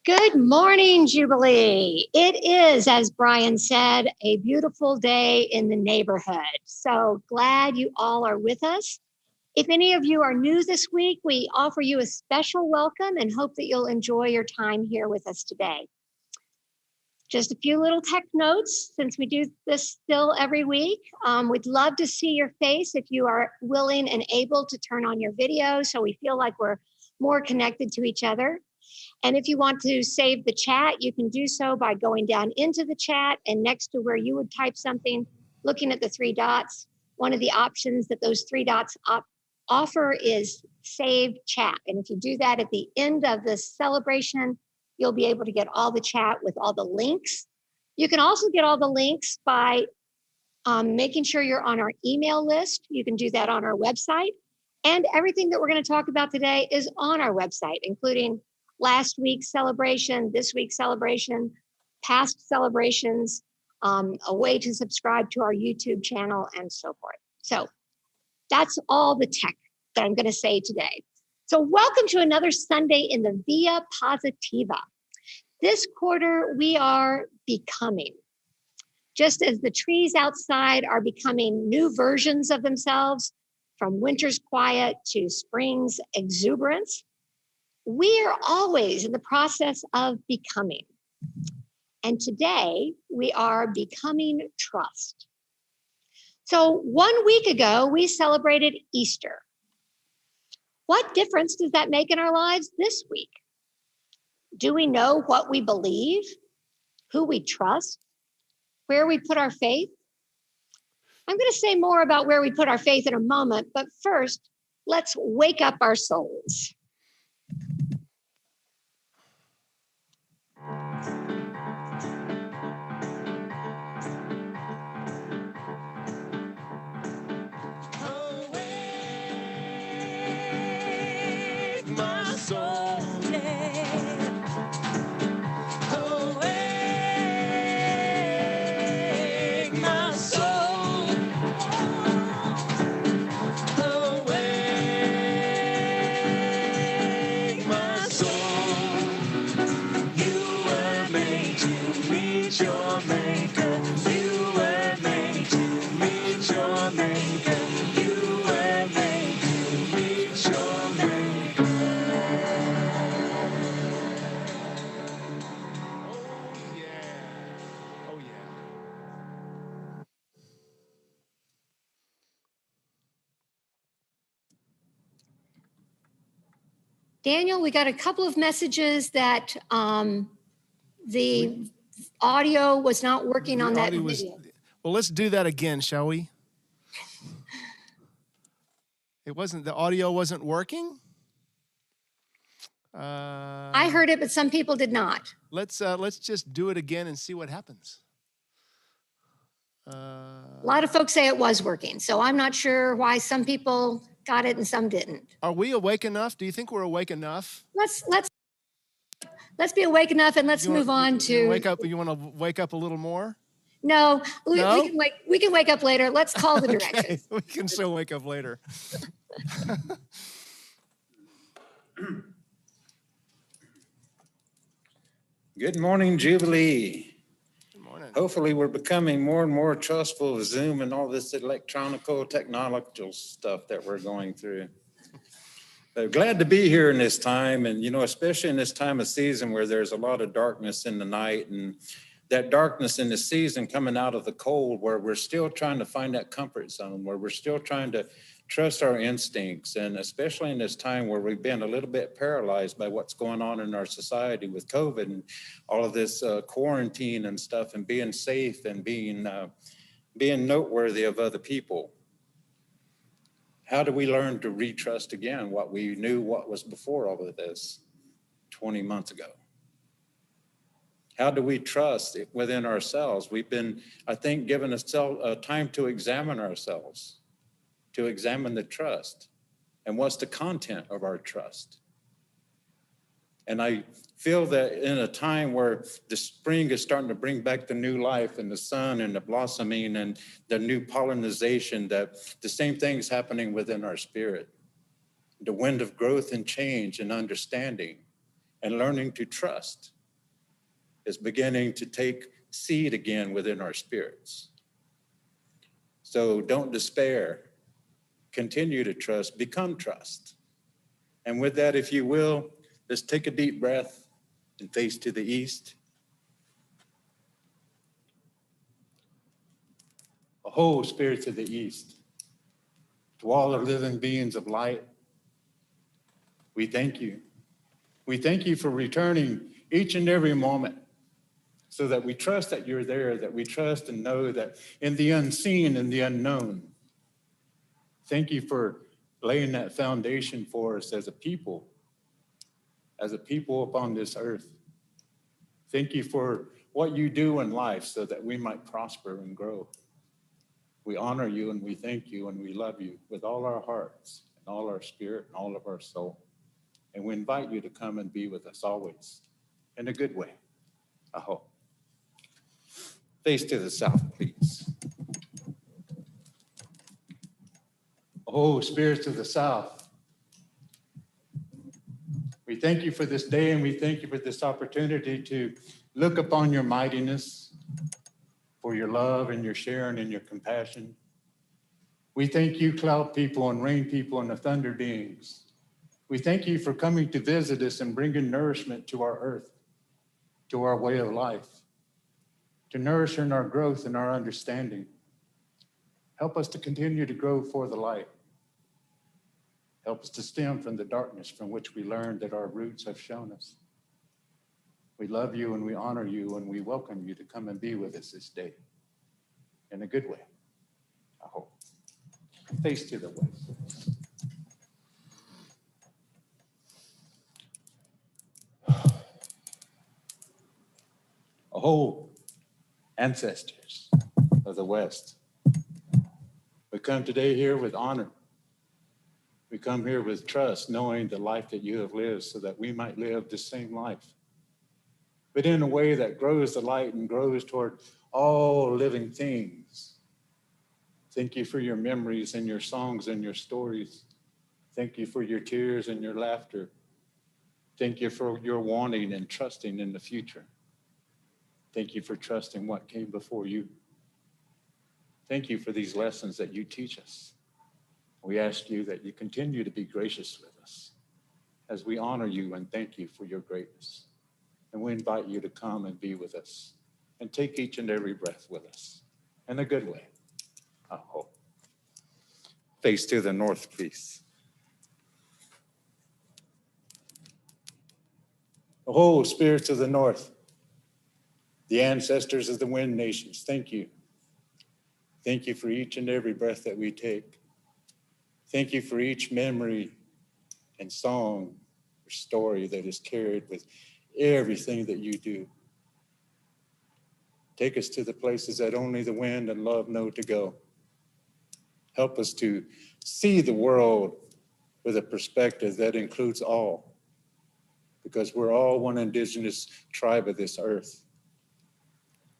Good morning, Jubilee. It is, as Brian said, a beautiful day in the neighborhood. So glad you all are with us. If any of you are new this week, we offer you a special welcome and hope that you'll enjoy your time here with us today. Just a few little tech notes, since we do this still every week. We'd love to see your face if you are willing and able to turn on your video so we feel like we're more connected to each other. And if you want to save the chat, you can do so by going down into the chat and next to where you would type something, looking at the three dots. One of the options that those three dots offer is save chat. And if you do that at the end of this celebration, you'll be able to get all the chat with all the links. You can also get all the links by making sure you're on our email list. You can do that on our website. And everything that we're going to talk about today is on our website, including last week's celebration, this week's celebration, past celebrations, a way to subscribe to our YouTube channel, and so forth. So that's all the tech that I'm going to say today. So welcome to another Sunday in the Via Positiva. This quarter, we are becoming. Just as the trees outside are becoming new versions of themselves, from winter's quiet to spring's exuberance, we are always in the process of becoming. And today we are becoming trust. So 1 week ago, we celebrated Easter. What difference does that make in our lives this week? Do we know what we believe, who we trust, where we put our faith? I'm going to say more about where we put our faith in a moment, but first, let's wake up our souls. Daniel, we got a couple of messages that the audio was not working on that video. Well, let's do that again, shall we? The audio wasn't working? I heard it, but some people did not. Let's just do it again and see what happens. A lot of folks say it was working, so I'm not sure why some people got it and some didn't. Are we awake enough? Do you think we're awake enough? Let's be awake enough and let's move on to wake up. You want to wake up a little more? No, we can wake up later. Let's call the directions. Okay, we can still wake up later. Good morning, Jubilee. Good morning. Hopefully we're becoming more and more trustful of Zoom and all this electronical technological stuff that we're going through. But glad to be here in this time, and especially in this time of season where there's a lot of darkness in the night, and that darkness in the season coming out of the cold, where we're still trying to find that comfort zone, where we're still trying to trust our instincts, and especially in this time where we've been a little bit paralyzed by what's going on in our society with COVID and all of this quarantine and stuff, and being safe and being noteworthy of other people. How do we learn to retrust again what we knew what was before all of this 20 months ago? How do we trust within ourselves? We've been, I think, given a time to examine ourselves, to examine the trust, and what's the content of our trust. And I feel that in a time where the spring is starting to bring back the new life and the sun and the blossoming and the new pollination, that the same thing's happening within our spirit. The wind of growth and change and understanding and learning to trust is beginning to take seed again within our spirits. So don't despair. Continue to trust, become trust. And with that, if you will, let's take a deep breath and face to the east. Oh, spirits of the east, to all the living beings of light, we thank you. We thank you for returning each and every moment so that we trust that you're there, that we trust and know that in the unseen and the unknown. Thank you for laying that foundation for us as a people upon this earth. Thank you for what you do in life so that we might prosper and grow. We honor you and we thank you and we love you with all our hearts and all our spirit and all of our soul. And we invite you to come and be with us always in a good way, I hope. Face to the south, please. Oh, spirits of the south, we thank you for this day and we thank you for this opportunity to look upon your mightiness, for your love and your sharing and your compassion. We thank you, cloud people and rain people and the thunder beings. We thank you for coming to visit us and bringing nourishment to our earth, to our way of life, to nourish in our growth and our understanding. Help us to continue to grow for the light. Help us to stem from the darkness from which we learned that our roots have shown us. We love you and we honor you and we welcome you to come and be with us this day in a good way, I hope. Face to the west. Oh, ancestors of the West, we come today here with honor. We come here with trust, knowing the life that you have lived so that we might live the same life, but in a way that grows the light and grows toward all living things. Thank you for your memories and your songs and your stories. Thank you for your tears and your laughter. Thank you for your wanting and trusting in the future. Thank you for trusting what came before you. Thank you for these lessons that you teach us. We ask you that you continue to be gracious with us as we honor you and thank you for your greatness. And we invite you to come and be with us and take each and every breath with us in a good way, I hope. Face to the north, please. Oh, spirits of the north, the ancestors of the wind nations, thank you. Thank you for each and every breath that we take. Thank you for each memory and song or story that is carried with everything that you do. Take us to the places that only the wind and love know to go. Help us to see the world with a perspective that includes all, because we're all one indigenous tribe of this earth.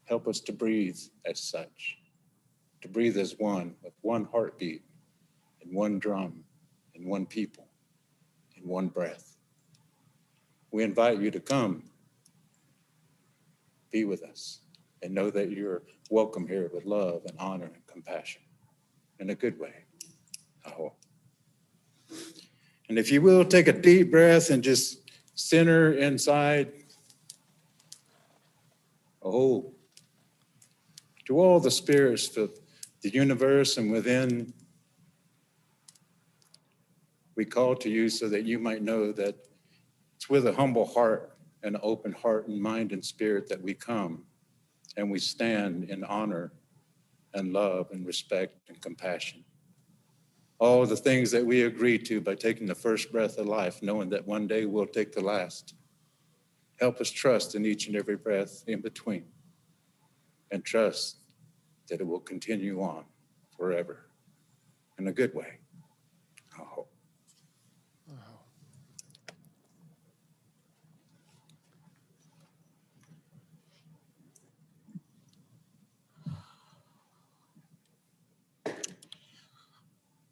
Help us to breathe as such, to breathe as one, with one heartbeat, and one drum, and one people, and one breath. We invite you to come, be with us, and know that you're welcome here with love and honor and compassion in a good way, I hope. And if you will, take a deep breath and just center inside. Oh, to all the spirits of the universe and within, we call to you so that you might know that it's with a humble heart and an open heart and mind and spirit that we come and we stand in honor and love and respect and compassion. All the things that we agree to by taking the first breath of life, knowing that one day we'll take the last. Help us trust in each and every breath in between and trust that it will continue on forever in a good way, I hope.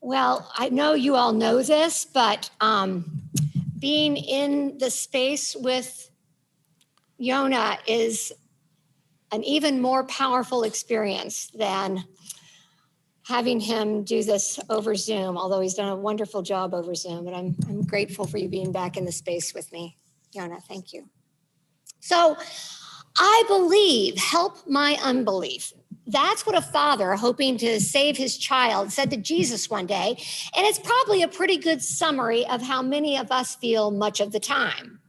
Well, I know you all know this, but being in the space with Yona is an even more powerful experience than having him do this over Zoom, although he's done a wonderful job over Zoom. And I'm grateful for you being back in the space with me, Yona. Thank you. So I believe, help my unbelief. That's what a father hoping to save his child said to Jesus one day. And it's probably a pretty good summary of how many of us feel much of the time,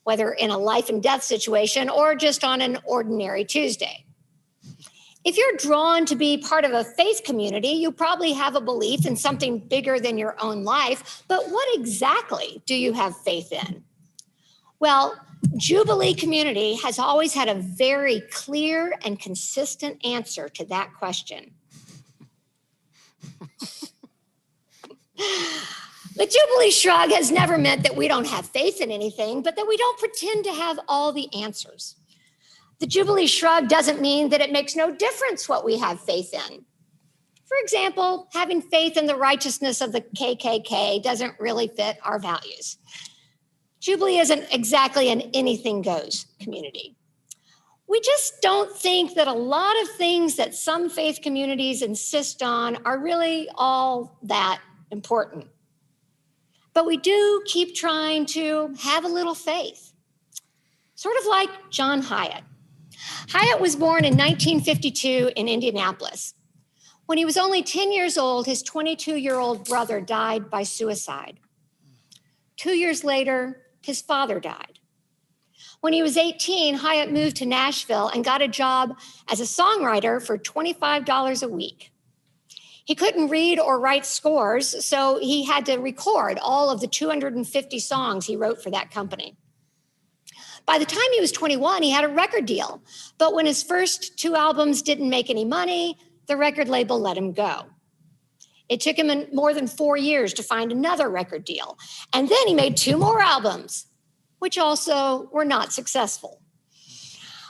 whether in a life and death situation or just on an ordinary Tuesday. If you're drawn to be part of a faith community, you probably have a belief in something bigger than your own life. But what exactly do you have faith in? Well, Jubilee Community has always had a very clear and consistent answer to that question. The Jubilee shrug has never meant that we don't have faith in anything, but that we don't pretend to have all the answers. The Jubilee shrug doesn't mean that it makes no difference what we have faith in. For example, having faith in the righteousness of the KKK doesn't really fit our values. Jubilee isn't exactly an anything goes community. We just don't think that a lot of things that some faith communities insist on are really all that important. But we do keep trying to have a little faith, sort of like John Hyatt. Hyatt was born in 1952 in Indianapolis. When he was only 10 years old, his 22-year-old brother died by suicide. 2 years later, his father died. When he was 18, Hyatt moved to Nashville and got a job as a songwriter for $25 a week. He couldn't read or write scores, so he had to record all of the 250 songs he wrote for that company. By the time he was 21, he had a record deal, but when his first 2 albums didn't make any money, the record label let him go. It took him more than 4 years to find another record deal. And then he made 2 more albums, which also were not successful.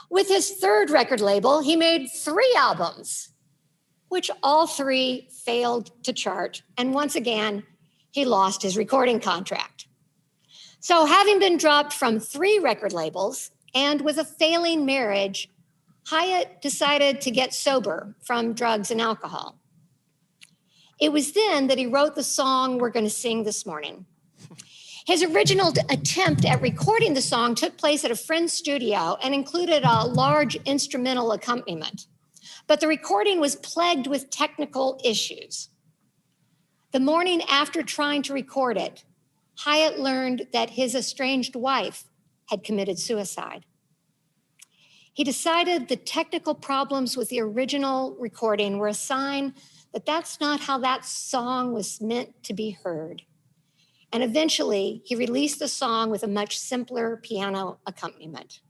With his 3rd record label, he made 3 albums, which all 3 failed to chart. And once again, he lost his recording contract. So having been dropped from 3 record labels and with a failing marriage, Hyatt decided to get sober from drugs and alcohol. It was then that he wrote the song we're going to sing this morning. His original attempt at recording the song took place at a friend's studio and included a large instrumental accompaniment. But the recording was plagued with technical issues. The morning after trying to record it, Hyatt learned that his estranged wife had committed suicide. He decided the technical problems with the original recording were a sign that that's not how that song was meant to be heard. And eventually, he released the song with a much simpler piano accompaniment.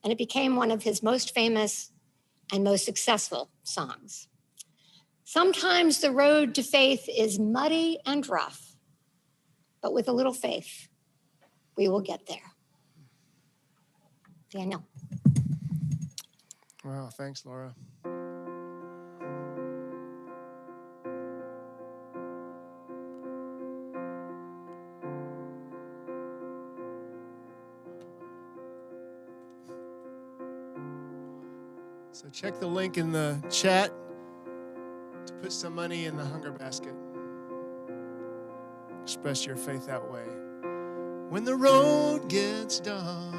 And it became one of his most famous and most successful songs. Sometimes the road to faith is muddy and rough, but with a little faith, we will get there. Daniel. Wow, thanks, Laura. So check the link in the chat to put some money in the hunger basket. Express your faith that way. When the road gets dark,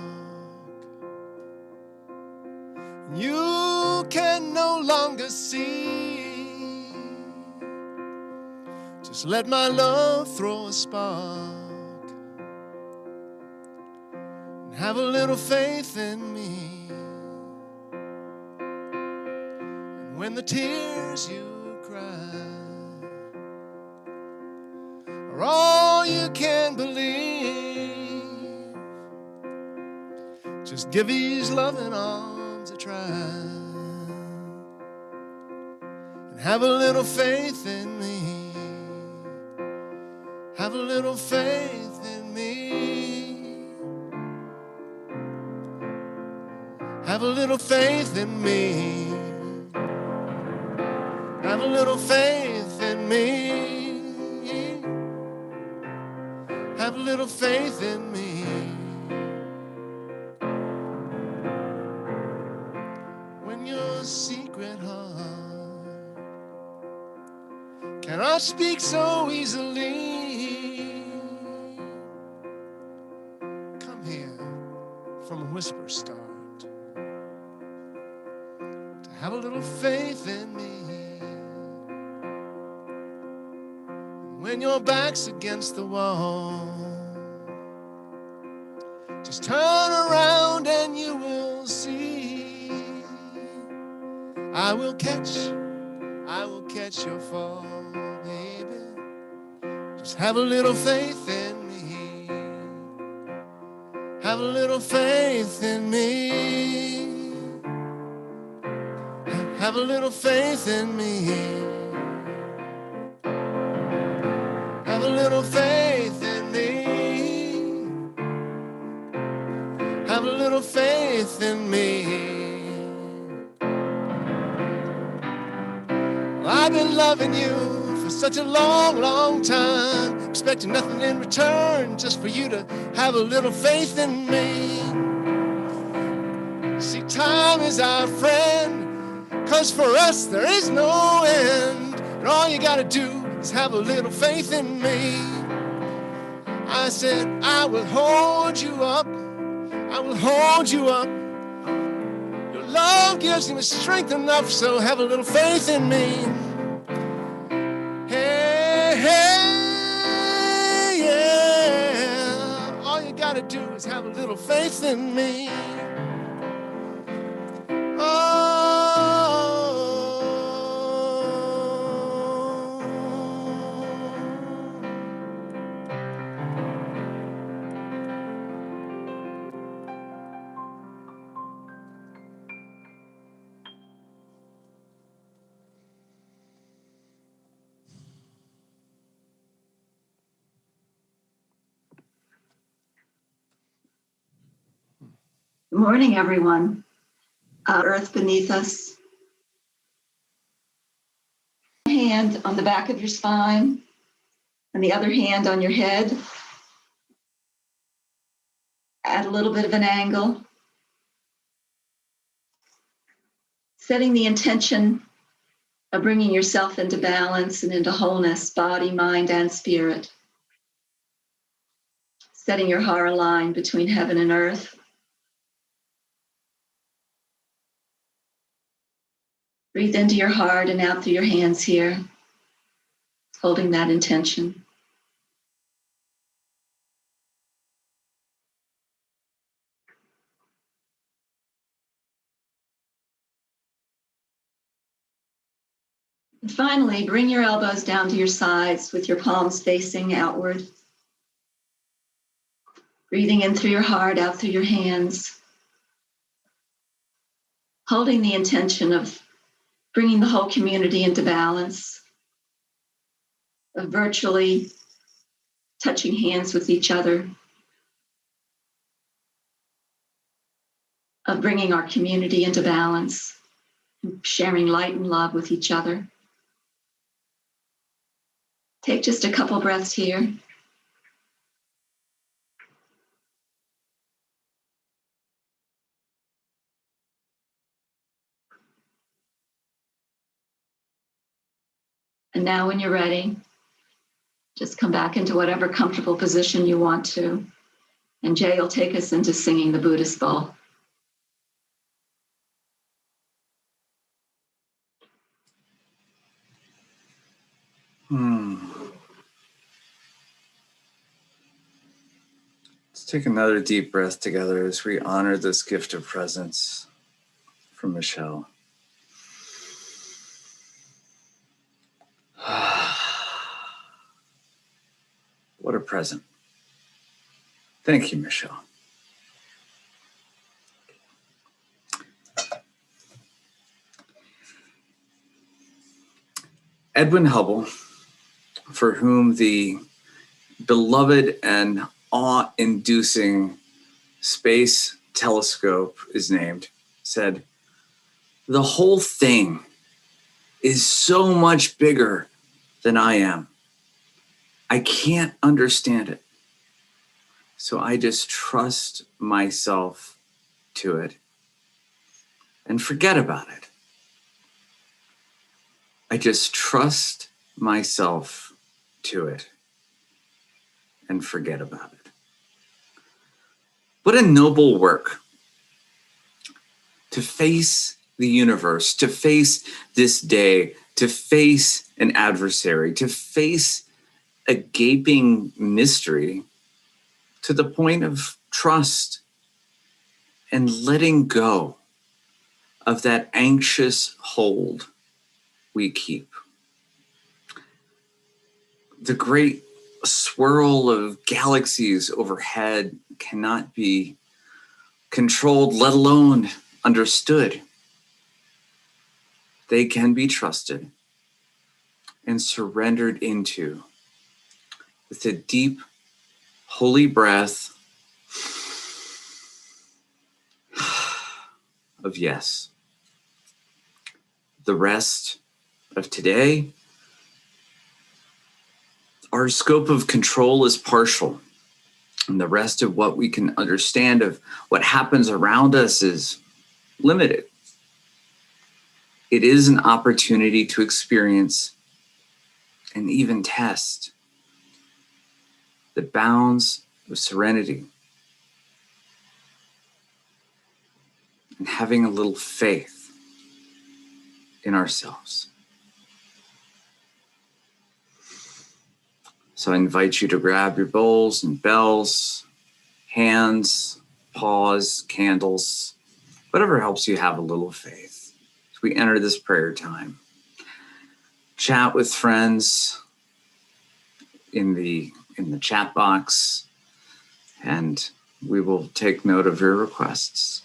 you can no longer see, just let my love throw a spark and have a little faith in me. And when the tears you cry are all you can believe, just give these loving arms a try and have a little faith in me. Have a little faith in me. Have a little faith in me. Have a little faith in me. Have a little faith in me. your secret heart cannot speak so easily. Come here from a whisper start to have a little faith in me. When your back's against the wall, just turn around and you will see. I will catch your fall, baby. Just have a little faith in me. Have a little faith in me. Have a little faith in me. Have a little faith in me. Have a little faith in me. Well, I've been loving you for such a long, long time, expecting nothing in return, just for you to have a little faith in me. See, time is our friend, 'cause for us there is no end, and all you gotta do is have a little faith in me. I said, I will hold you up. I will hold you up. Your love gives me strength enough, so have a little faith in me. Hey, hey, yeah. All you gotta do is have a little faith in me. Good morning, everyone. Earth beneath us. One hand on the back of your spine and the other hand on your head at a little bit of an angle. Setting the intention of bringing yourself into balance and into wholeness, body, mind, and spirit. Setting your heart line between heaven and earth. Breathe into your heart and out through your hands here, holding that intention. And finally, bring your elbows down to your sides with your palms facing outward. Breathing in through your heart, out through your hands. Holding the intention of bringing the whole community into balance, of virtually touching hands with each other, of bringing our community into balance, and sharing light and love with each other. Take just a couple breaths here. And now when you're ready, just come back into whatever comfortable position you want to. And Jay will take us into singing the Buddhist bowl. Let's take another deep breath together as we honor this gift of presence from Michele. What a present. Thank you, Michele. Edwin Hubble, for whom the beloved and awe-inducing space telescope is named, said, "The whole thing is so much bigger than I am. I can't understand it. So I just trust myself to it and forget about it I just trust myself to it and forget about it. What a noble work to face the universe, to face this day, to face an adversary, to face a gaping mystery to the point of trust and letting go of that anxious hold we keep. The great swirl of galaxies overhead cannot be controlled, let alone understood. They can be trusted and surrendered into with a deep, holy breath of yes. The rest of today, our scope of control is partial, and the rest of what we can understand of what happens around us is limited. It is an opportunity to experience and even test the bounds of serenity and having a little faith in ourselves. So I invite you to grab your bowls and bells, hands, paws, candles, whatever helps you have a little faith as we enter this prayer time. Chat with friends in the chat box, and we will take note of your requests.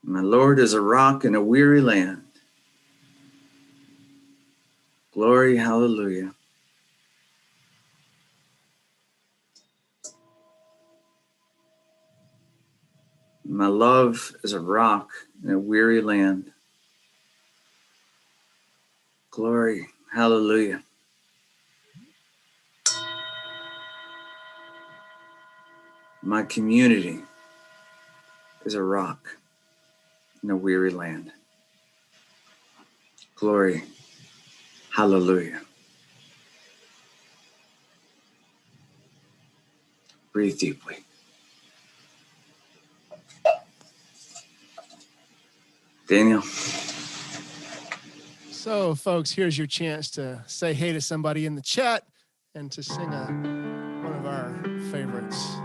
My Lord is a rock in a weary land. Glory, hallelujah. My love is a rock in a weary land. Glory, hallelujah. My community is a rock in a weary land. Glory, hallelujah. Breathe deeply. Daniel. So, folks, here's your chance to say hey to somebody in the chat and to sing one of our favorites.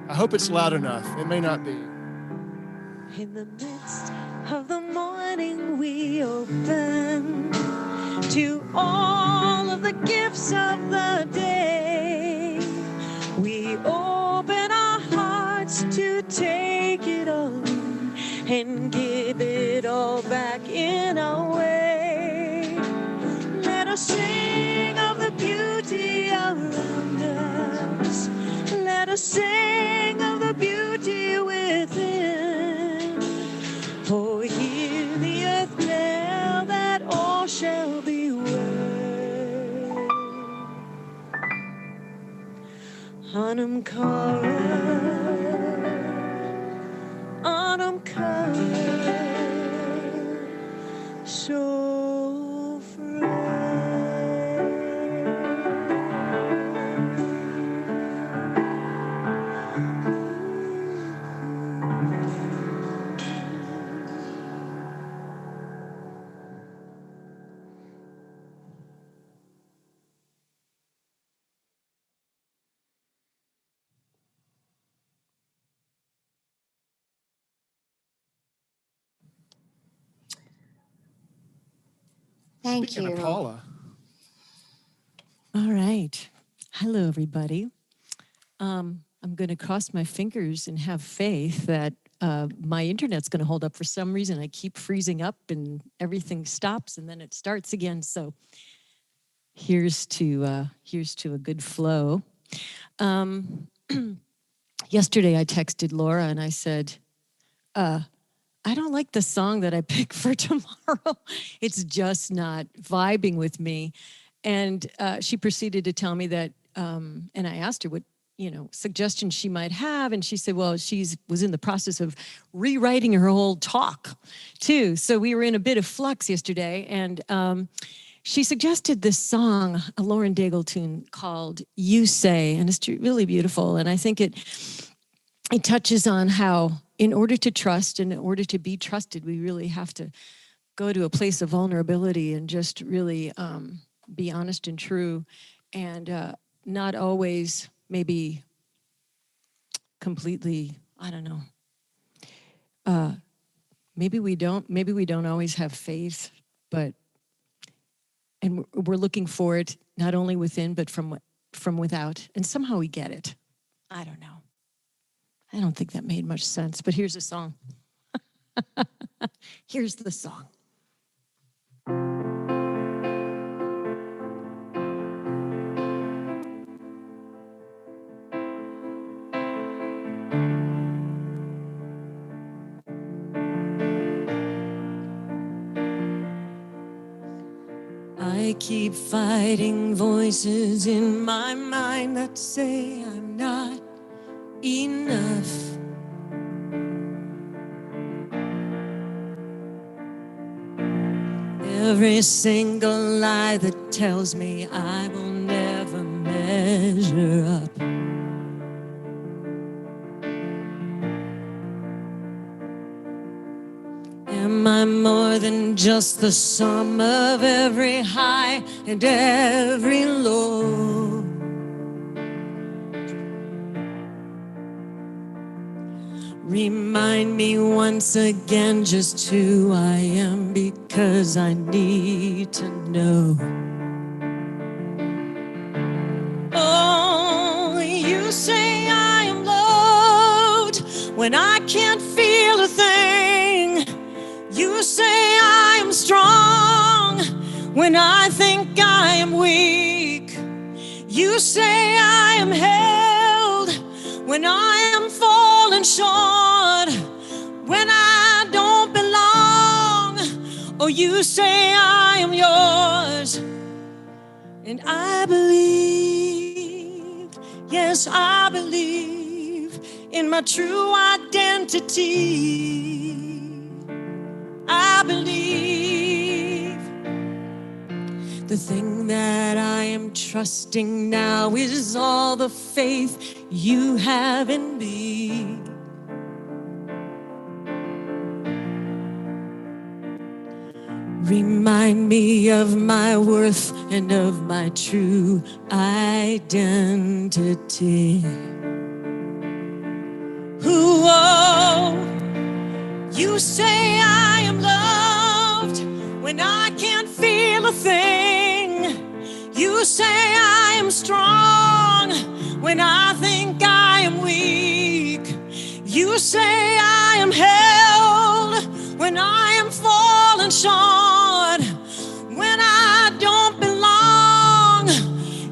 I hope it's loud enough. It may not be. In the midst of the morning, we open to all of the gifts of the day. We open our hearts to take it all in and give it all back in our way. Let us sing of the beauty around us. Let us sing of the beauty within. For hear the earth tell that all shall be well. Hanum Kara. Thank Speaking you. of Paula. All right. Hello, everybody. I'm going to cross my fingers and have faith that my internet's going to hold up. For some reason, I keep freezing up and everything stops and then it starts again. So here's to a good flow. Yesterday, I texted Laura and I said, I don't like the song that I picked for tomorrow. It's just not vibing with me. And she proceeded to tell me that, and I asked her what, suggestions she might have. And she said, well, was in the process of rewriting her whole talk too. So we were in a bit of flux yesterday. And she suggested this song, a Lauren Daigle tune called You Say, and it's really beautiful. And I think it touches on how in order to trust and in order to be trusted, we really have to go to a place of vulnerability and just really be honest and true, and not always maybe completely, I don't know. Maybe we don't always have faith, and we're looking for it not only within, but from without. And somehow we get it. I don't know. I don't think that made much sense, but here's a song. Here's the song. I keep fighting voices in my mind that say I'm not enough. Every single lie that tells me I will never measure up. Am I more than just the sum of every high and every low? Remind me once again just who I am, because I need to know. Oh, you say I am loved when I can't feel a thing. You say I am strong when I think I am weak. You say I am held when I am falling short, when I don't belong. Oh, you say I am yours, and I believe, yes, I believe in my true identity. I believe the thing that I am trusting now is all the faith you have in me. Remind me of my worth and of my true identity. Oh, you say I am loved when I can't feel a thing. You say I am strong when I think I am weak. You say I am held when I am falling short, when I don't belong.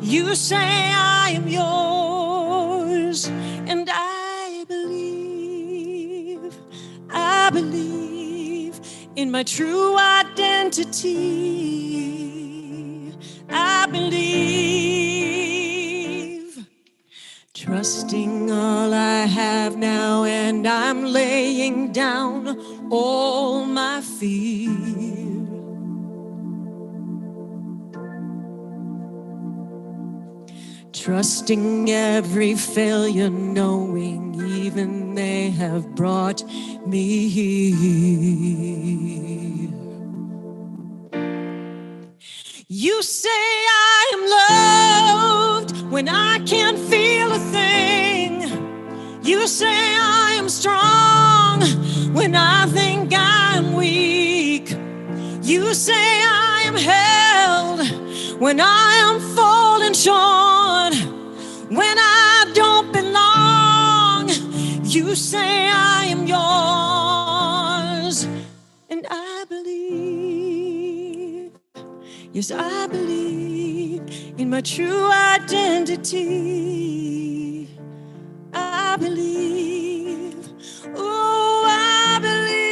You say I am yours, and I believe in my true identity. I believe, trusting all I have now, and I'm laying down all my fear. Trusting every failure, knowing even they have brought me here. You say I am loved when I can't feel a thing. You say I am strong when I think I'm weak. You say I am held when I am falling short, when I don't belong. You say I am yours, and I believe. Yes, I believe in my true identity. I believe. Oh, I believe.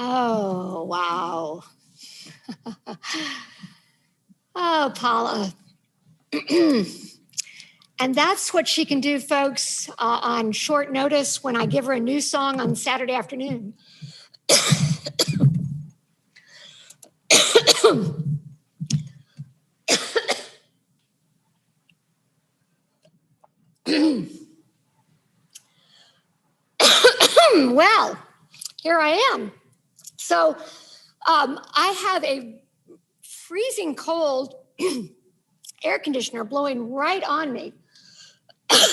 Oh, wow. Oh, Paula. And that's what she can do, folks, on short notice when I give her a new song on Saturday afternoon. Well, here I am. So I have a freezing cold air conditioner blowing right on me.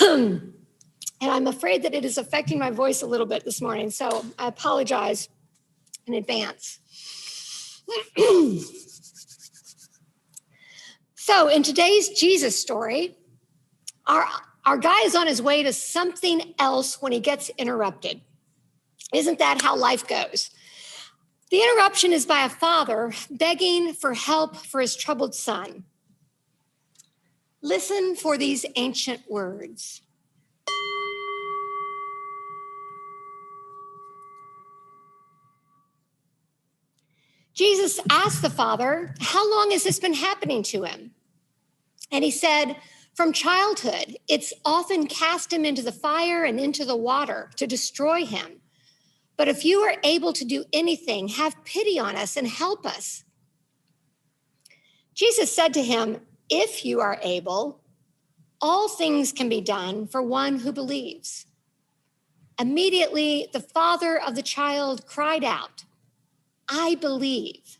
And I'm afraid that it is affecting my voice a little bit this morning. So I apologize in advance. So in today's Jesus story, our guy is on his way to something else when he gets interrupted. Isn't that how life goes? The interruption is by a father begging for help for his troubled son. Listen for these ancient words. Jesus asked the father, how long has this been happening to him? And he said, from childhood, it's often cast him into the fire and into the water to destroy him. But if you are able to do anything, have pity on us and help us. Jesus said to him, if you are able, all things can be done for one who believes. Immediately, the father of the child cried out, I believe.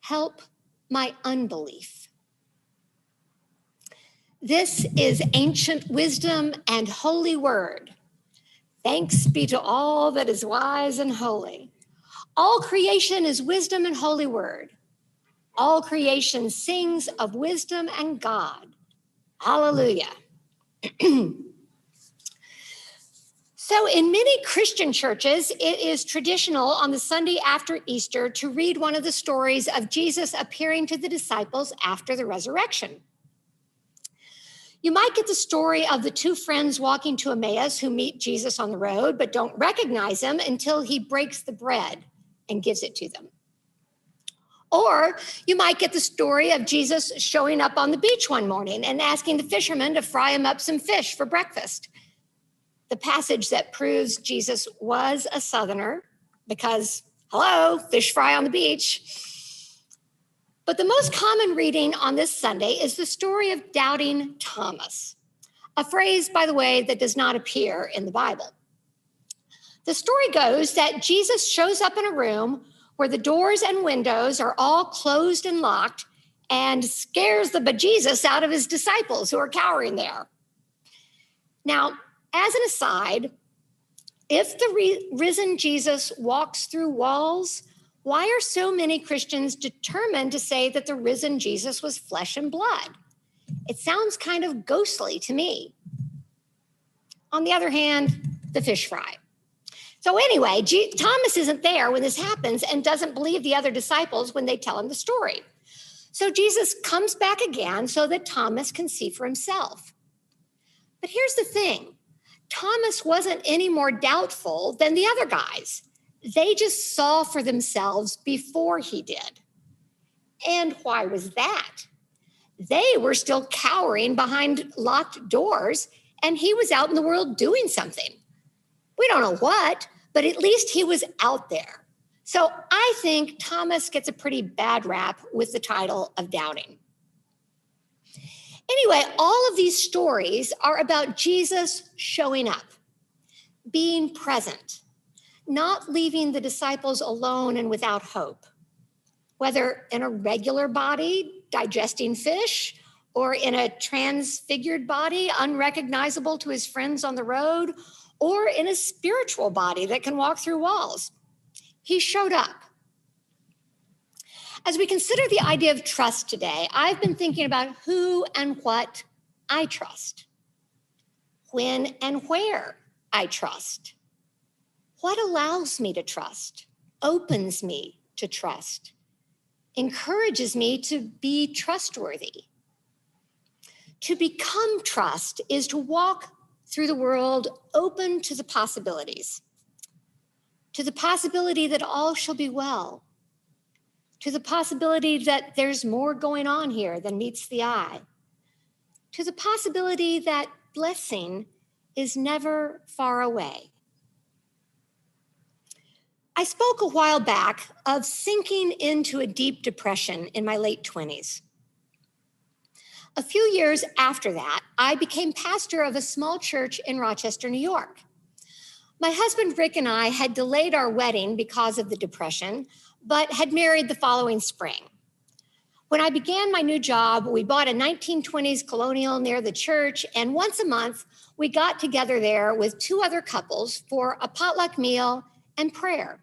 Help my unbelief. This is ancient wisdom and holy word. Thanks be to all that is wise and holy. All creation is wisdom and holy word. All creation sings of wisdom and God. Hallelujah. So in many Christian churches, it is traditional on the Sunday after Easter to read one of the stories of Jesus appearing to the disciples after the resurrection. You might get the story of the two friends walking to Emmaus who meet Jesus on the road, but don't recognize him until he breaks the bread and gives it to them. Or you might get the story of Jesus showing up on the beach one morning and asking the fishermen to fry him up some fish for breakfast. The passage that proves Jesus was a Southerner because, hello, fish fry on the beach. But the most common reading on this Sunday is the story of doubting Thomas, a phrase, by the way, that does not appear in the Bible. The story goes that Jesus shows up in a room where the doors and windows are all closed and locked and scares the bejesus out of his disciples who are cowering there. Now, as an aside, if the risen Jesus walks through walls, why are so many Christians determined to say that the risen Jesus was flesh and blood? It sounds kind of ghostly to me. On the other hand, the fish fry. So anyway, Thomas isn't there when this happens and doesn't believe the other disciples when they tell him the story. So Jesus comes back again so that Thomas can see for himself. But here's the thing. Thomas wasn't any more doubtful than the other guys. They just saw for themselves before he did. And why was that? They were still cowering behind locked doors, and he was out in the world doing something. We don't know what, but at least he was out there. So I think Thomas gets a pretty bad rap with the title of doubting. Anyway, all of these stories are about Jesus showing up, being present. not leaving the disciples alone and without hope, whether in a regular body digesting fish or in a transfigured body unrecognizable to his friends on the road, or in a spiritual body that can walk through walls. He showed up. As we consider the idea of trust today, I've been thinking about who and what I trust, when and where I trust, what allows me to trust, opens me to trust, encourages me to be trustworthy. To become trust is to walk through the world open to the possibilities, to the possibility that all shall be well, to the possibility that there's more going on here than meets the eye, to the possibility that blessing is never far away. I spoke a while back of sinking into a deep depression in my late 20s. A few years after that, I became pastor of a small church in Rochester, New York. My husband, Rick, and I had delayed our wedding because of the depression, but had married the following spring. When I began my new job, we bought a 1920s colonial near the church, and once a month, we got together there with 2 other couples for a potluck meal and prayer.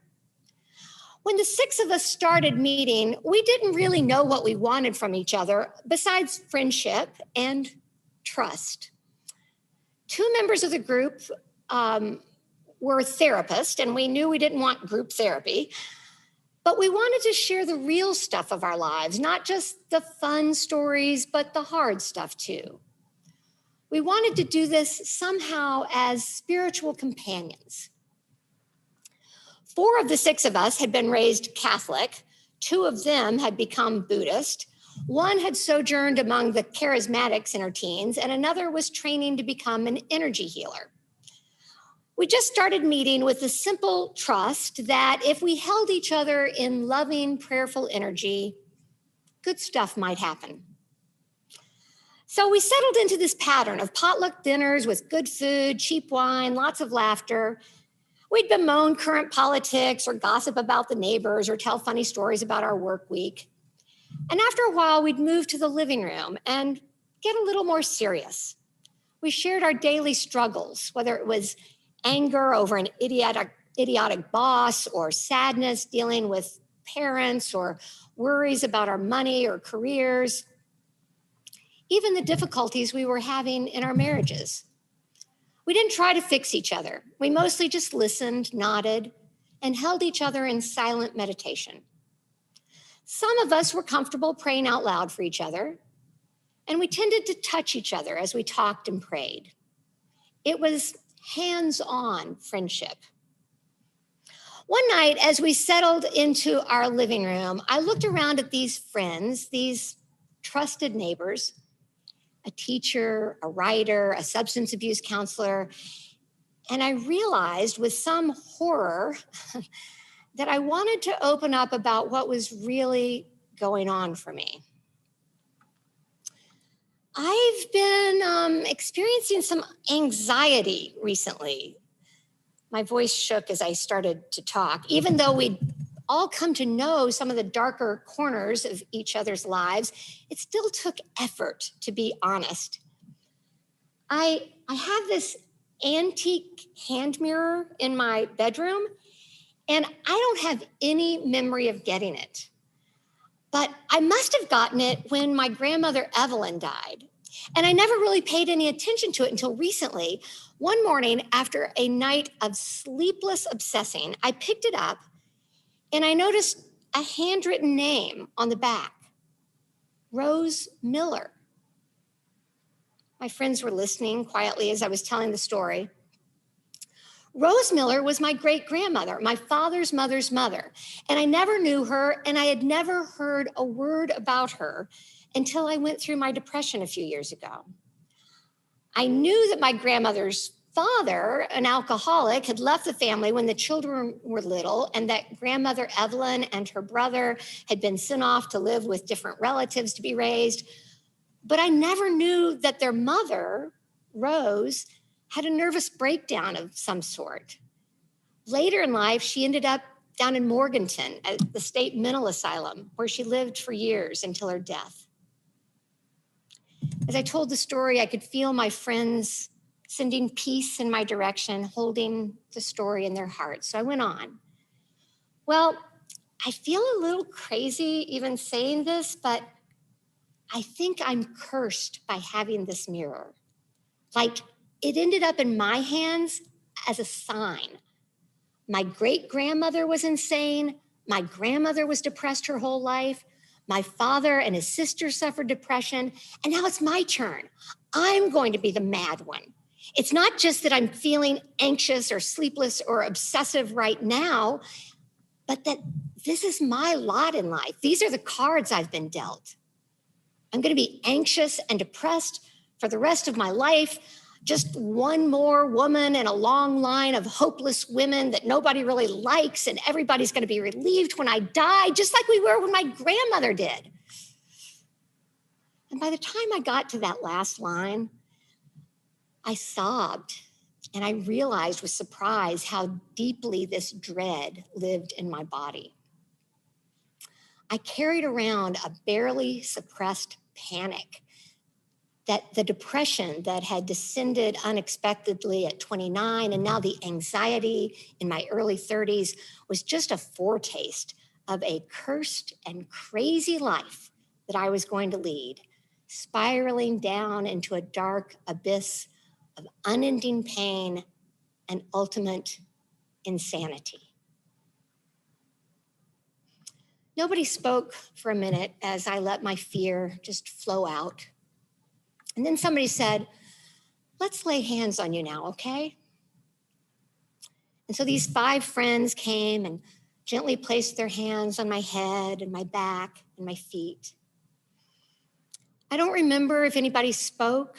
When the 6 of us started meeting, we didn't really know what we wanted from each other besides friendship and trust. 2 members of the group were therapists, and we knew we didn't want group therapy, but we wanted to share the real stuff of our lives, not just the fun stories, but the hard stuff too. We wanted to do this somehow as spiritual companions. 4 of the 6 of us had been raised Catholic. 2 of them had become Buddhist. 1 had sojourned among the charismatics in her teens, and another was training to become an energy healer. We just started meeting with the simple trust that if we held each other in loving, prayerful energy, good stuff might happen. So we settled into this pattern of potluck dinners with good food, cheap wine, lots of laughter. We'd bemoan current politics or gossip about the neighbors or tell funny stories about our work week. And after a while, we'd move to the living room and get a little more serious. We shared our daily struggles, whether it was anger over an idiotic boss, or sadness dealing with parents, or worries about our money or careers, even the difficulties we were having in our marriages. We didn't try to fix each other. We mostly just listened, nodded, and held each other in silent meditation. Some of us were comfortable praying out loud for each other, and we tended to touch each other as we talked and prayed. It was hands-on friendship. One night, as we settled into our living room, I looked around at these friends, these trusted neighbors, a teacher, a writer, a substance abuse counselor, and I realized with some horror that I wanted to open up about what was really going on for me. I've been experiencing some anxiety recently. My voice shook as I started to talk, even though we'd all come to know some of the darker corners of each other's lives. It still took effort, to be honest. I have this antique hand mirror in my bedroom, and I don't have any memory of getting it. But I must have gotten it when my grandmother Evelyn died. And I never really paid any attention to it until recently. One morning, after a night of sleepless obsessing, I picked it up and I noticed a handwritten name on the back, Rose Miller. My friends were listening quietly as I was telling the story. Rose Miller was my great-grandmother, my father's mother's mother, and I never knew her, and I had never heard a word about her until I went through my depression a few years ago. I knew that my grandmother's father, an alcoholic, had left the family when the children were little, and that grandmother Evelyn and her brother had been sent off to live with different relatives to be raised. But I never knew that their mother, Rose, had a nervous breakdown of some sort, Later in life, she ended up down in Morganton at the state mental asylum, where she lived for years until her death. As I told the story, I could feel my friends sending peace in my direction, holding the story in their hearts. So I went on. Well, I feel a little crazy even saying this, but I think I'm cursed by having this mirror. Like, it ended up in my hands as a sign. My great-grandmother was insane. My grandmother was depressed her whole life. My father and his sister suffered depression. And now it's my turn. I'm going to be the mad one. It's not just that I'm feeling anxious or sleepless or obsessive right now, but that this is my lot in life. These are the cards I've been dealt. I'm going to be anxious and depressed for the rest of my life. Just one more woman in a long line of hopeless women that nobody really likes, and everybody's going to be relieved when I die, just like we were when my grandmother did. And by the time I got to that last line, I sobbed, and I realized with surprise how deeply this dread lived in my body. I carried around a barely suppressed panic that the depression that had descended unexpectedly at 29 and now the anxiety in my early 30s was just a foretaste of a cursed and crazy life that I was going to lead, spiraling down into a dark abyss of unending pain and ultimate insanity. Nobody spoke for a minute as I let my fear just flow out. And then somebody said, let's lay hands on you now, okay? And so these 5 friends came and gently placed their hands on my head and my back and my feet. I don't remember if anybody spoke.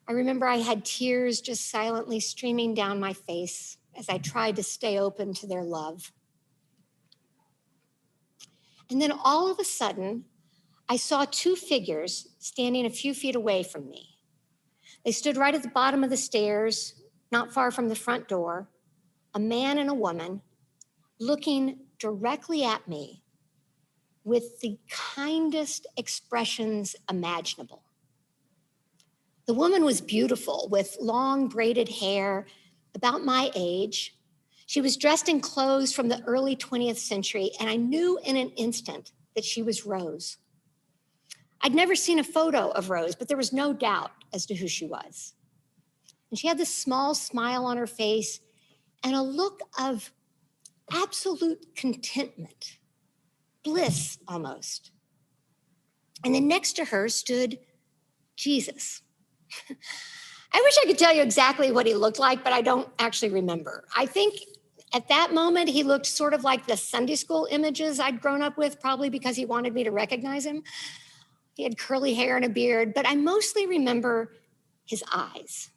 I remember I had tears just silently streaming down my face as I tried to stay open to their love. And then all of a sudden, I saw 2 figures standing a few feet away from me. They stood right at the bottom of the stairs, not far from the front door, a man and a woman, looking directly at me with the kindest expressions imaginable. The woman was beautiful, with long braided hair, about my age. She was dressed in clothes from the early 20th century, and I knew in an instant that she was Rose. I'd never seen a photo of Rose, but there was no doubt as to who she was. And she had this small smile on her face and a look of absolute contentment, bliss almost. And then next to her stood Jesus. I wish I could tell you exactly what he looked like, but I don't actually remember. I think at that moment, he looked sort of like the Sunday school images I'd grown up with, probably because he wanted me to recognize him. He had curly hair and a beard, but I mostly remember his eyes,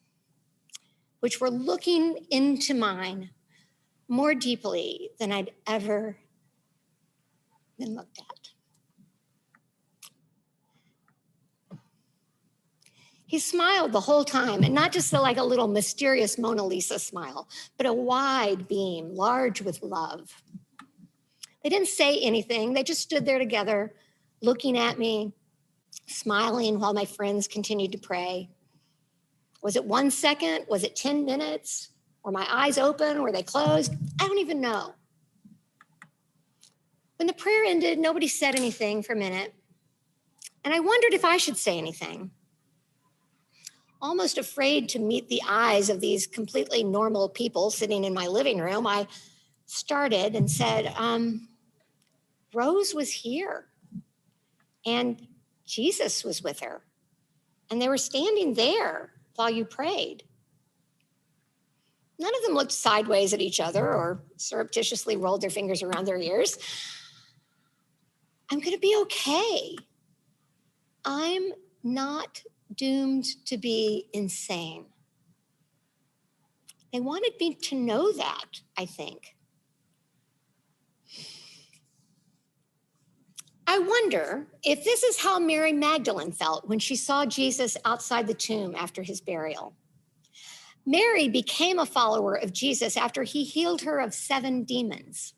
which were looking into mine more deeply than I'd ever been looked at. He smiled the whole time, and not just like a little mysterious Mona Lisa smile, but a wide beam, large with love. They didn't say anything. They just stood there together, looking at me, smiling while my friends continued to pray. Was it 1 second? Was it 10 minutes? Were my eyes open? Were they closed? I don't even know. When the prayer ended, nobody said anything for a minute, and I wondered if I should say anything. Almost afraid to meet the eyes of these completely normal people sitting in my living room, I started and said, Rose was here, and Jesus was with her, and they were standing there while you prayed. None of them looked sideways at each other or surreptitiously rolled their fingers around their ears. I'm going to be okay. I'm not doomed to be insane. They wanted me to know that, I think. I wonder if this is how Mary Magdalene felt when she saw Jesus outside the tomb after his burial. Mary became a follower of Jesus after he healed her of 7 demons.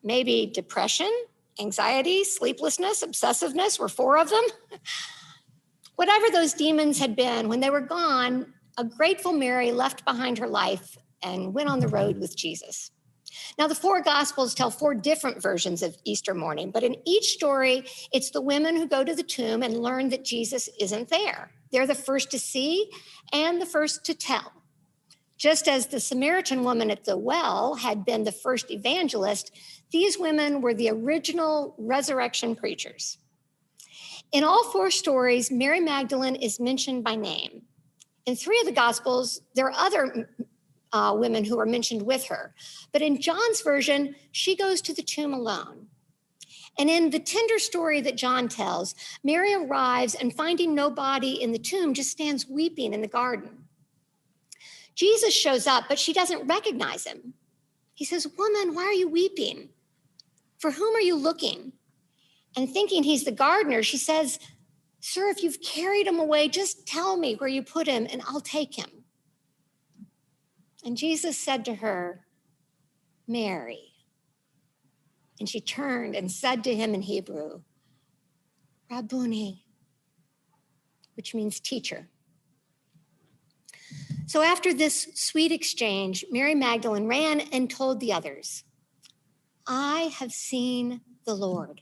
Maybe depression, anxiety, sleeplessness, obsessiveness were 4 of them. Whatever those demons had been, when they were gone, a grateful Mary left behind her life and went on the road with Jesus. Now, the 4 Gospels tell 4 different versions of Easter morning, but in each story, it's the women who go to the tomb and learn that Jesus isn't there. They're the first to see and the first to tell. Just as the Samaritan woman at the well had been the first evangelist, these women were the original resurrection preachers. In all 4 stories, Mary Magdalene is mentioned by name. In 3 of the Gospels, there are other women who are mentioned with her. But in John's version, she goes to the tomb alone. And in the tender story that John tells, Mary arrives and finding no body in the tomb, just stands weeping in the garden. Jesus shows up, but she doesn't recognize him. He says, "Woman, why are you weeping? For whom are you looking?" And thinking he's the gardener, she says, "Sir, if you've carried him away, just tell me where you put him and I'll take him." And Jesus said to her, "Mary." And she turned and said to him in Hebrew, "Rabboni," which means teacher. So after this sweet exchange, Mary Magdalene ran and told the others, "I have seen the Lord."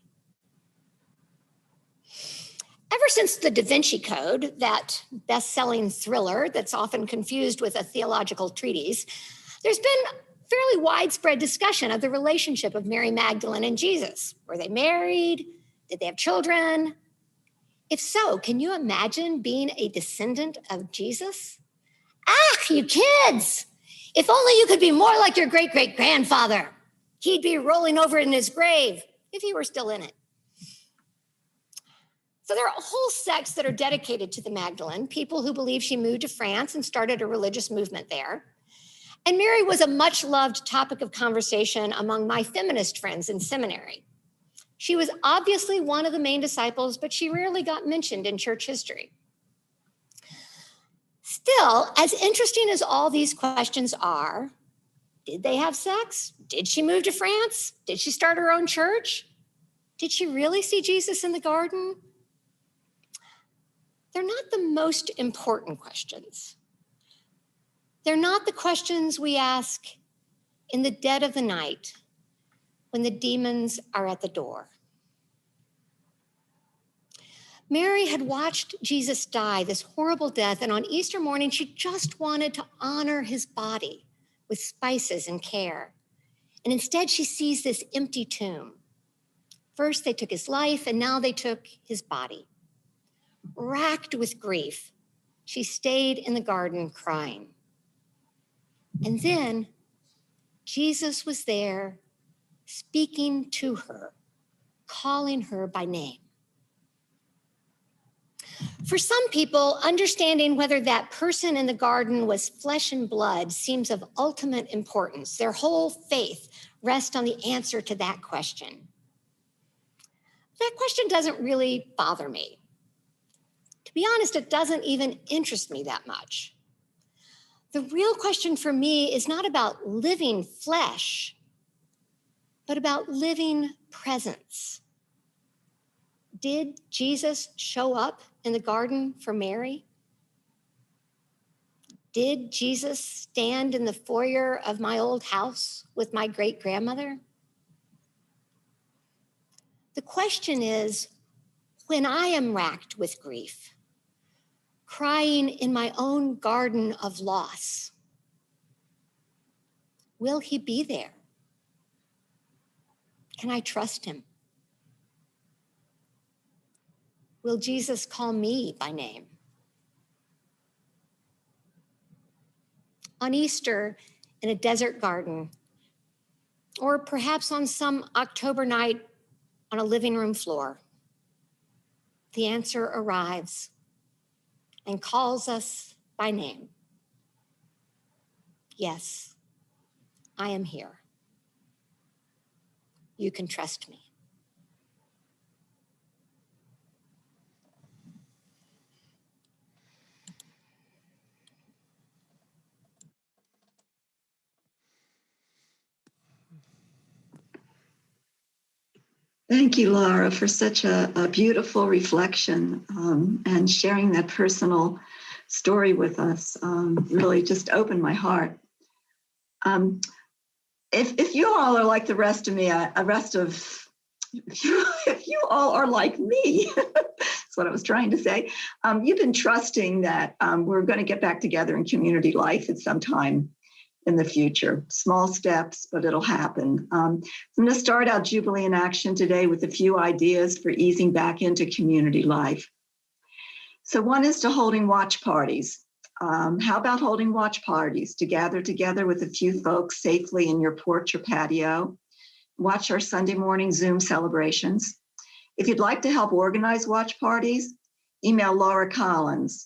Ever since the Da Vinci Code, that best-selling thriller that's often confused with a theological treatise, there's been fairly widespread discussion of the relationship of Mary Magdalene and Jesus. Were they married? Did they have children? If so, can you imagine being a descendant of Jesus? Ah, you kids! If only you could be more like your great-great-grandfather. He'd be rolling over in his grave if he were still in it. So there are whole sects that are dedicated to the Magdalene, people who believe she moved to France and started a religious movement there. And Mary was a much-loved topic of conversation among my feminist friends in seminary. She was obviously one of the main disciples, but she rarely got mentioned in church history. Still, as interesting as all these questions are, did they have sex? Did she move to France? Did she start her own church? Did she really see Jesus in the garden? They're not the most important questions. They're not the questions we ask in the dead of the night when the demons are at the door. Mary had watched Jesus die this horrible death, and on Easter morning, she just wanted to honor his body with spices and care. And instead, she sees this empty tomb. First, they took his life, and now they took his body. Racked with grief, she stayed in the garden crying. And then Jesus was there speaking to her, calling her by name. For some people, understanding whether that person in the garden was flesh and blood seems of ultimate importance. Their whole faith rests on the answer to that question. That question doesn't really bother me. To be honest, it doesn't even interest me that much. The real question for me is not about living flesh, but about living presence. Did Jesus show up in the garden for Mary? Did Jesus stand in the foyer of my old house with my great-grandmother? The question is, when I am racked with grief, crying in my own garden of loss, will he be there? Can I trust him? Will Jesus call me by name? On Easter, in a desert garden, or perhaps on some October night on a living room floor, the answer arrives and calls us by name. Yes, I am here. You can trust me. Thank you, Laura, for such a beautiful reflection and sharing that personal story with us. Really just opened my heart. If you all are like the rest of me, if you all are like me, that's what I was trying to say. You've been trusting that we're going to get back together in community life at some time in the future. Small steps, but it'll happen. I'm going to start out Jubilee in Action today with a few ideas for easing back into community life. So one is to holding watch parties. How about holding watch parties to gather together with a few folks safely in your porch or patio? Watch our Sunday morning Zoom celebrations. If you'd like to help organize watch parties, email Laura Collins.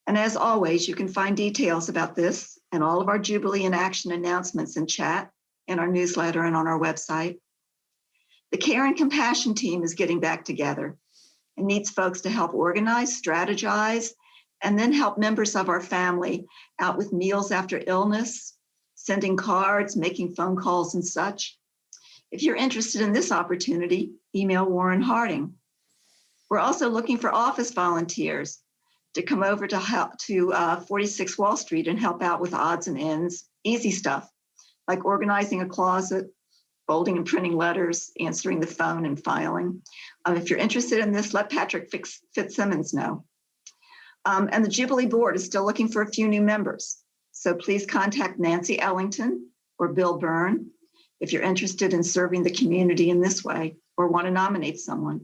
And as always, you can find details about this and all of our Jubilee in Action announcements in chat, in our newsletter, and on our website. The Care and Compassion team is getting back together and needs folks to help organize, strategize, and then help members of our family out with meals after illness, sending cards, making phone calls, and such. If you're interested in this opportunity, email Warren Harding. We're also looking for office volunteers to come over to 46 Wall Street and help out with odds and ends, easy stuff, like organizing a closet, folding and printing letters, answering the phone, and filing. If you're interested in this, let Patrick Fitzsimmons know. And the Jubilee Board is still looking for a few new members. So please contact Nancy Ellington or Bill Byrne if you're interested in serving the community in this way or want to nominate someone.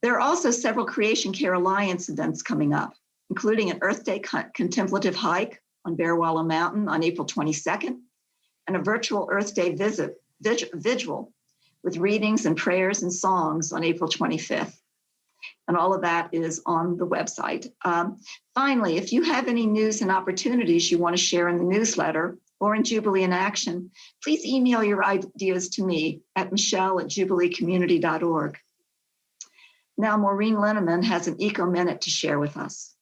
There are also several Creation Care Alliance events coming up, including an Earth Day contemplative hike on Bear Wallow Mountain on April 22nd, and a virtual Earth Day vigil with readings and prayers and songs on April 25th. And all of that is on the website. Finally, if you have any news and opportunities you want to share in the newsletter or in Jubilee in Action, please email your ideas to me at michelle@jubileecommunity.org. Now, Maureen Linneman has an Eco Minute to share with us.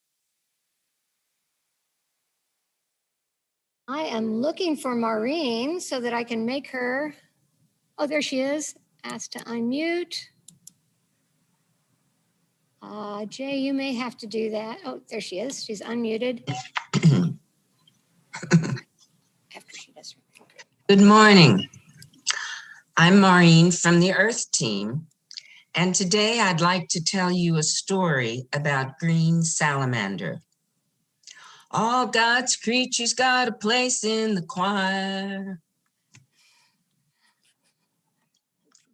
I am looking for Maureen so that I can make her, oh, there she is, asked to unmute. Jay, you may have to do that. Oh, there she is. She's unmuted. After she does. Good morning. I'm Maureen from the Earth Team, and today I'd like to tell you a story about green salamander. All God's creatures got a place in the choir.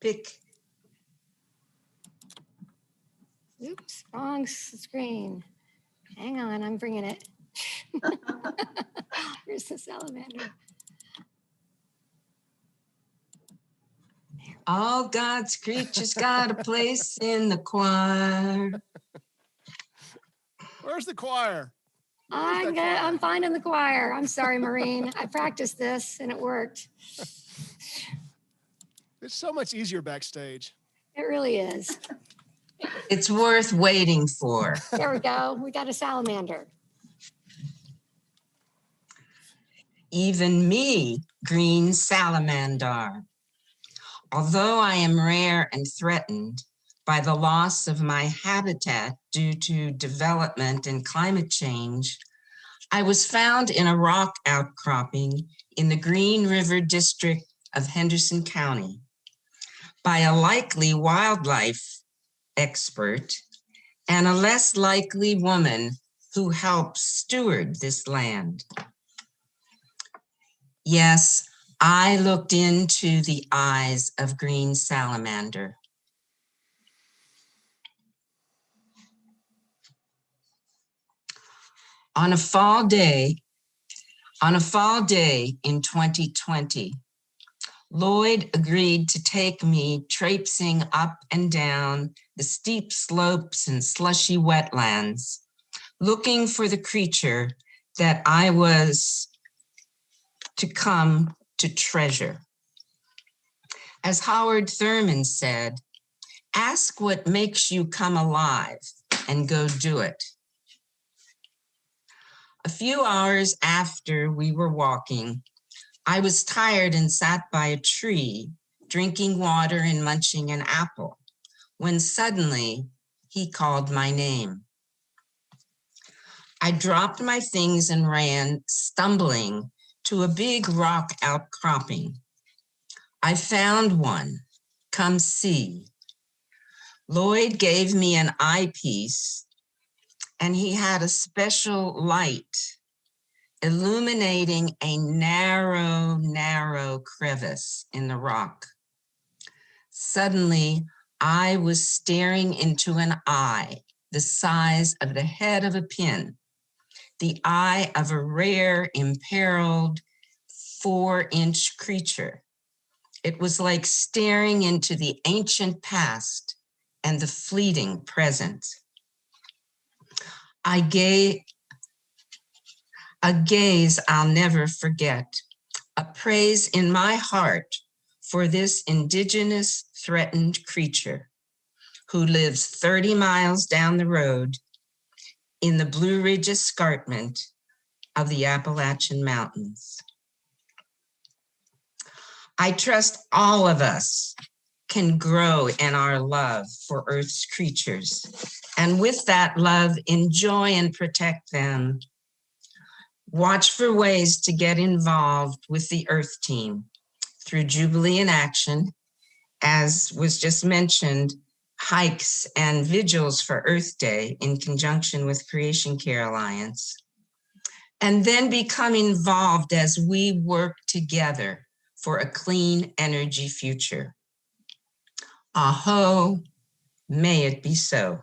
Pick. Oops, wrong screen. Hang on, I'm bringing it. Where's the salamander? All God's creatures got a place in the choir. Where's the choir? I'm finding the choir. I'm sorry, Maureen. I practiced this and it worked. It's so much easier backstage. It really is. It's worth waiting for. There we go. We got a salamander. Even me, green salamander. Although I am rare and threatened by the loss of my habitat due to development and climate change, I was found in a rock outcropping in the Green River District of Henderson County by a likely wildlife expert and a less likely woman who helps steward this land. Yes, I looked into the eyes of green salamander. On a fall day in 2020, Lloyd agreed to take me traipsing up and down the steep slopes and slushy wetlands, looking for the creature that I was to come to treasure. As Howard Thurman said, ask what makes you come alive and go do it. A few hours after we were walking, I was tired and sat by a tree, drinking water and munching an apple, when suddenly he called my name. I dropped my things and ran, stumbling, to a big rock outcropping. I found one. Come see. Lloyd gave me an eyepiece, and he had a special light illuminating a narrow, narrow crevice in the rock. Suddenly, I was staring into an eye the size of the head of a pin, the eye of a rare, imperiled 4-inch creature. It was like staring into the ancient past and the fleeting present. I gave a gaze I'll never forget, a praise in my heart for this indigenous threatened creature who lives 30 miles down the road in the Blue Ridge Escarpment of the Appalachian Mountains. I trust all of us can grow in our love for Earth's creatures, and with that love, enjoy and protect them. Watch for ways to get involved with the Earth Team through Jubilee in Action, as was just mentioned, hikes and vigils for Earth Day in conjunction with Creation Care Alliance. And then become involved as we work together for a clean energy future. Aho, may it be so.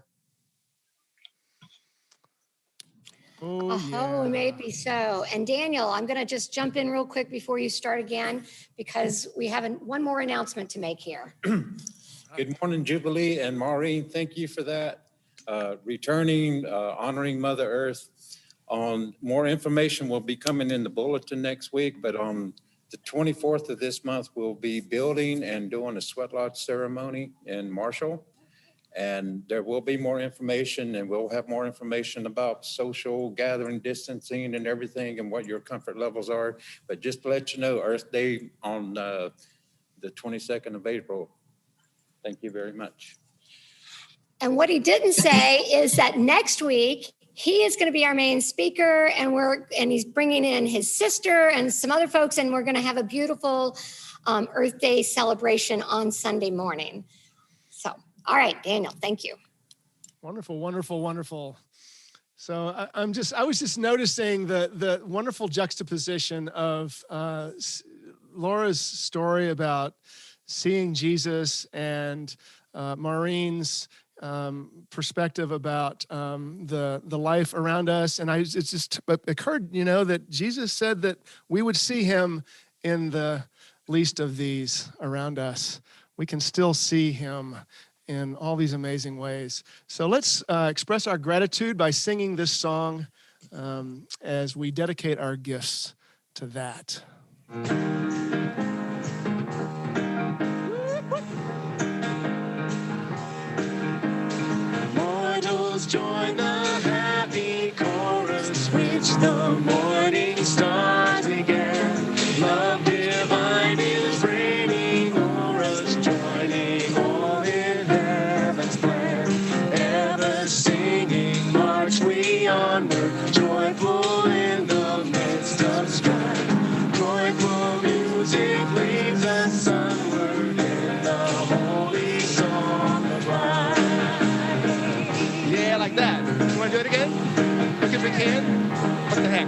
Oh, may it be so. And Daniel, I'm going to just jump in real quick before you start again, because we have one more announcement to make here. Good morning, Jubilee and Maureen. Thank you for that. Returning, honoring Mother Earth. More information will be coming in the bulletin next week, but on the 24th of this month, we'll be building and doing a sweat lodge ceremony in Marshall. And there will be more information, and we'll have more information about social gathering, distancing, and everything, and what your comfort levels are. But just to let you know, Earth Day on the 22nd of April. Thank you very much. And what he didn't say is that next week, he is going to be our main speaker, and he's bringing in his sister and some other folks, and we're going to have a beautiful Earth Day celebration on Sunday morning. So, all right, Daniel, thank you. Wonderful, wonderful, wonderful. So I was just noticing the wonderful juxtaposition of Laura's story about seeing Jesus and Maureen's perspective about the life around us. And it just occurred, that Jesus said that we would see him in the least of these around us. We can still see him in all these amazing ways. So let's express our gratitude by singing this song as we dedicate our gifts to that. Mortals join the happy chorus, which the morning stars began. Love divine is reigning o'er us, joining all in heaven's plan. Ever singing, march we onward, joyful in the midst of strife. Joyful music leads us onward in the holy song of life. Yeah, like that. You want to do it again? Look if we can. What the heck?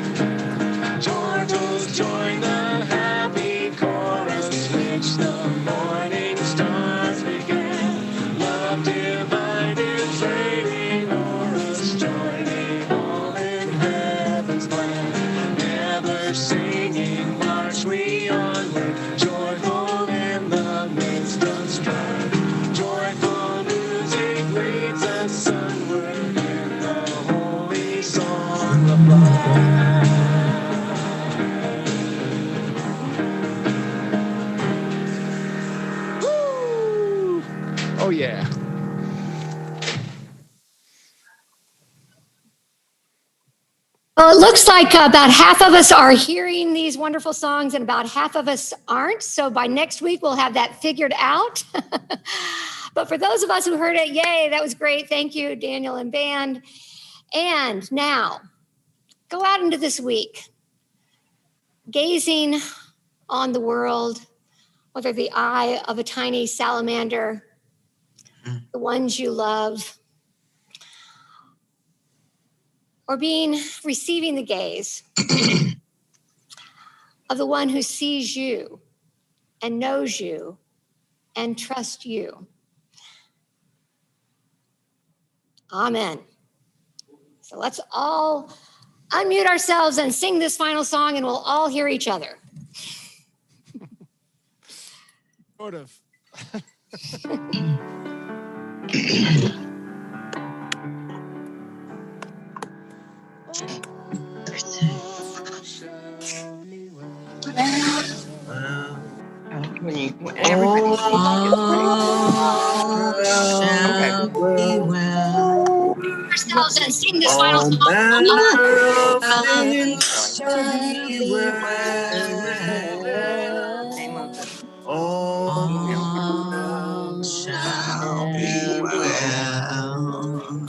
Mortals join the happy chorus, which the morning stars began. Love divine is reigning o'er us, joining all in heaven's plan. Never singing, march we onward, joyful in the midst of strife. Joyful music leads us onward in the holy song of life. Oh, yeah. Well, it looks like about half of us are hearing these wonderful songs and about half of us aren't. So by next week, we'll have that figured out. But for those of us who heard it, yay, that was great. Thank you, Daniel and band. And now, go out into this week, gazing on the world, whether the eye of a tiny salamander, the ones you love, or receiving the gaze of the one who sees you and knows you and trusts you. Amen. So let's all unmute ourselves and sing this final song, and we'll all hear each other. Sort of. Everybody shall be well. Ourselves and sing this final song. Shall be well. All shall be well.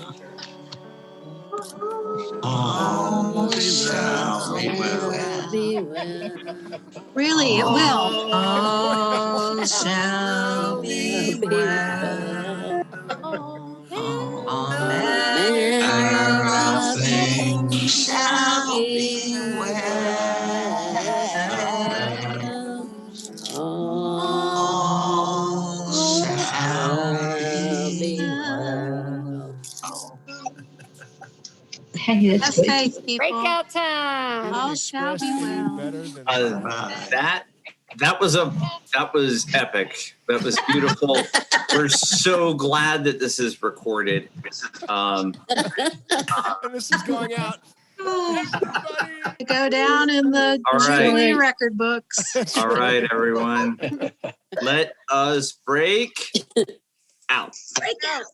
All shall be well. Really, it will. All shall be well. All manner of things shall be well. All shall be well. Hey, that's Have good. faith, people. Breakout time. All shall be well. Better than That was epic. That was beautiful. We're so glad that this is recorded. and this is going out. Go down in the All right. Jubilee record books. All right, everyone. Let us break out. Break out.